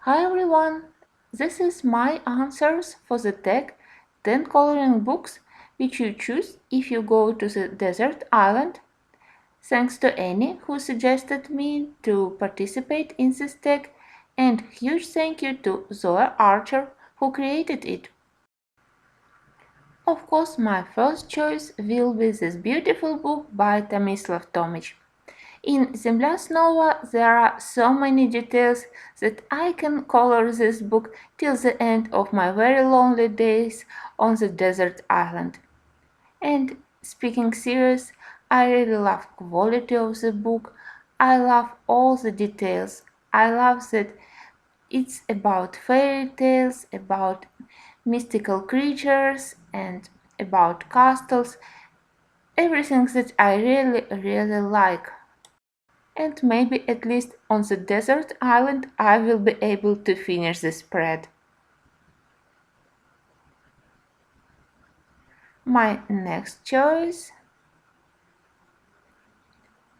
Hi everyone! This is my answers for the tag 10 coloring books which you choose if you go to the desert island. Thanks to Annie who suggested me to participate in this tag, and huge thank you to Zoe Archer who created it. Of course, my first choice will be this beautiful book by Tomislav Tomic. In Zemlya Snova there are so many details that I can color this book till the end of my very lonely days on the desert island. And speaking serious, I really love quality of the book. I love all the details. I love that it's about fairy tales, about mystical creatures and about castles. Everything that I really like. And maybe at least on the desert island I will be able to finish the spread. My next choice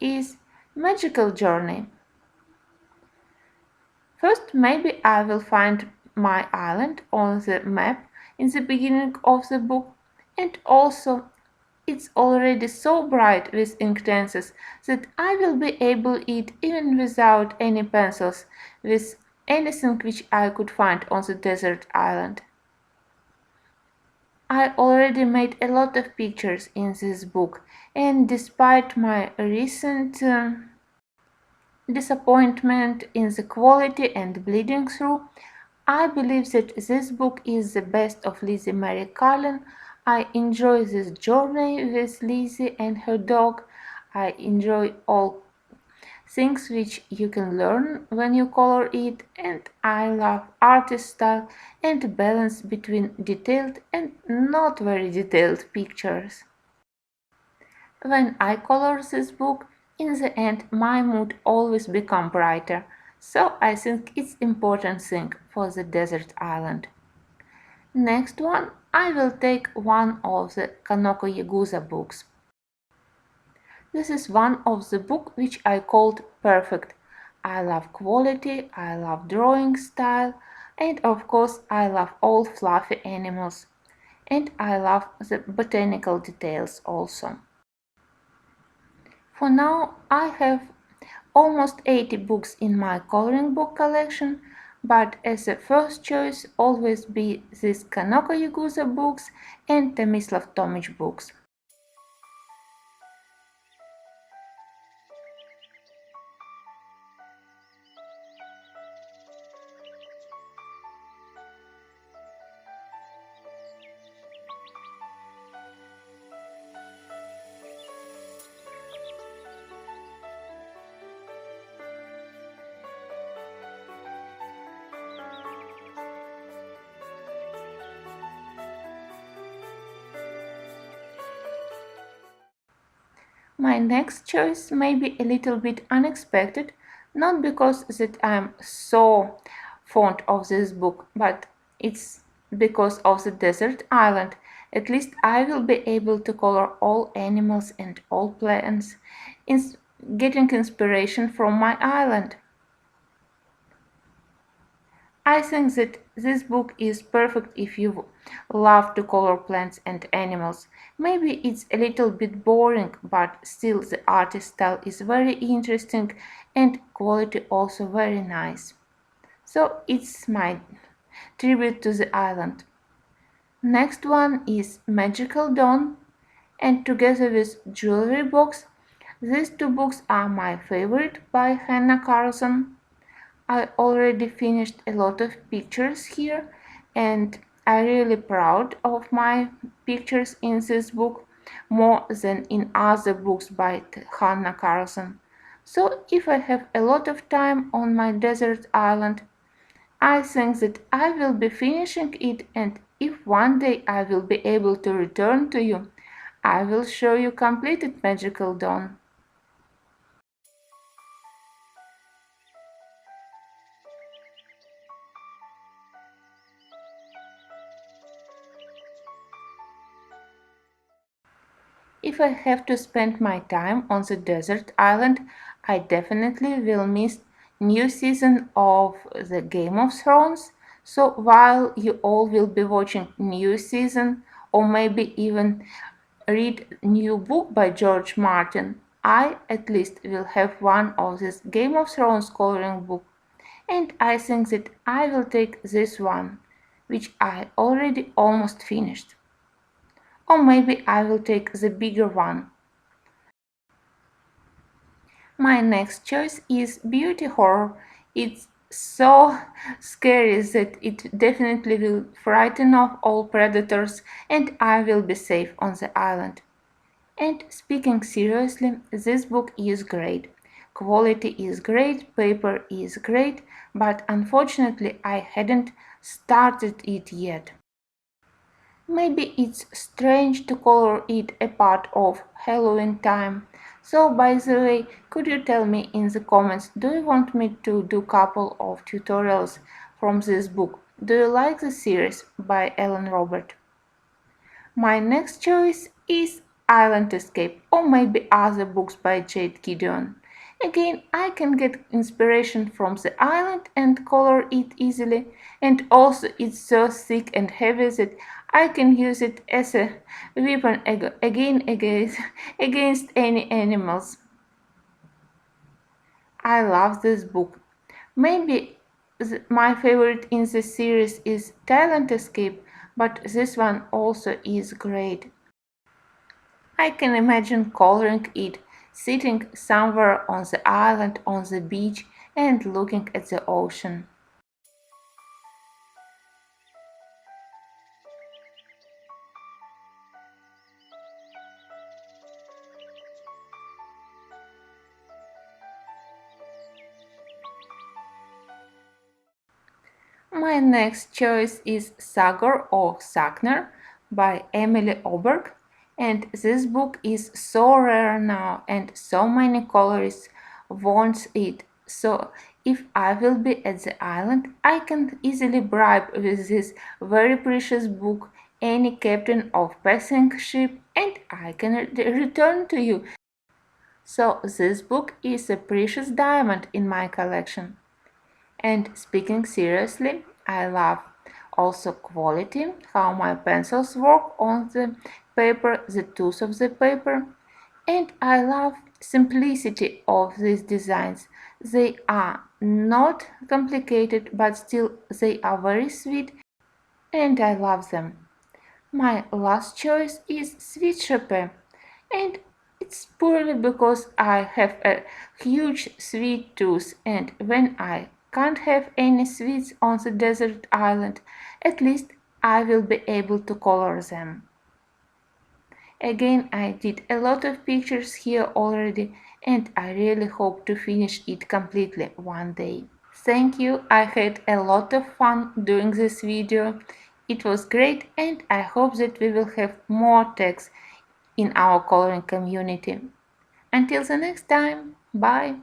is Magical Journey. First, maybe I will find my island on the map in the beginning of the book, and also it's already so bright with ink stencils that I will be able it even without any pencils, with anything which I could find on the desert island. I already made a lot of pictures in this book, and despite my recent disappointment in the quality and bleeding through, I believe that this book is the best of Lizzie Mary Cullen. I enjoy this journey with Lizzie and her dog. I enjoy all things which you can learn when you color it, and I love artist style and balance between detailed and not very detailed pictures. When I color this book, in the end my mood always become brighter, so I think it's important thing for the desert island. Next one, I will take one of the Kanoko Yagusa books. This is one of the book which I called perfect. I love quality, I love drawing style, and of course I love all fluffy animals. And I love the botanical details also. For now I have almost 80 books in my coloring book collection, but as a first choice always be these Kanoko Yagusa books and Tomislav Tomic books. My next choice may be a little bit unexpected, not because that I'm so fond of this book, but it's because of the desert island. At least I will be able to color all animals and all plants, getting inspiration from my island. I think that this book is perfect if you love to color plants and animals. Maybe it's a little bit boring, but still the artist style is very interesting and quality also very nice. So it's my tribute to the island. Next one is Magical Dawn, and together with Jewelry Box, these two books are my favorite by Hannah Carlson. I already finished a lot of pictures here, and I'm really proud of my pictures in this book more than in other books by Hannah Carlson. So if I have a lot of time on my desert island, I think that I will be finishing it, and if one day I will be able to return to you, I will show you completed Magical Dawn. If I have to spend my time on the desert island, I definitely will miss new season of the Game of Thrones. So while you all will be watching new season or maybe even read new book by George Martin, I at least will have one of this Game of Thrones coloring book, and I think that I will take this one, which I already almost finished. Or maybe I will take the bigger one. My next choice is beauty horror. It's so scary that it definitely will frighten off all predators and I will be safe on the island. And speaking seriously, this book is great. Quality is great, paper is great, but unfortunately I hadn't started it yet. Maybe it's strange to color it a part of Halloween time. So by the way, could you tell me in the comments, do you want me to do couple of tutorials from this book? Do you like the series by Ellen Robert? My next choice is Island Escape or maybe other books by Jade Gideon. Again, I can get inspiration from the island and color it easily, and also it's so thick and heavy that I can use it as a weapon again against any animals. I love this book. Maybe my favorite in the series is Talent Escape, but this one also is great. I can imagine coloring it, sitting somewhere on the island on the beach and looking at the ocean. My next choice is Sagar or Sagner by Emily Oberg, and this book is so rare now and so many colorists want it. So if I will be at the island, I can easily bribe with this very precious book any captain of passing ship and I can return to you. So this book is a precious diamond in my collection. And speaking seriously, I love also quality, how my pencils work on the paper, the tools of the paper, and I love simplicity of these designs. They are not complicated, but still they are very sweet and I love them. My last choice is sweet Chopin, and it's purely because I have a huge sweet tooth, and when I can't have any sweets on the desert island, at least I will be able to color them. Again, I did a lot of pictures here already, and I really hope to finish it completely one day. Thank you, I had a lot of fun doing this video. It was great and I hope that we will have more tags in our coloring community. Until the next time, bye!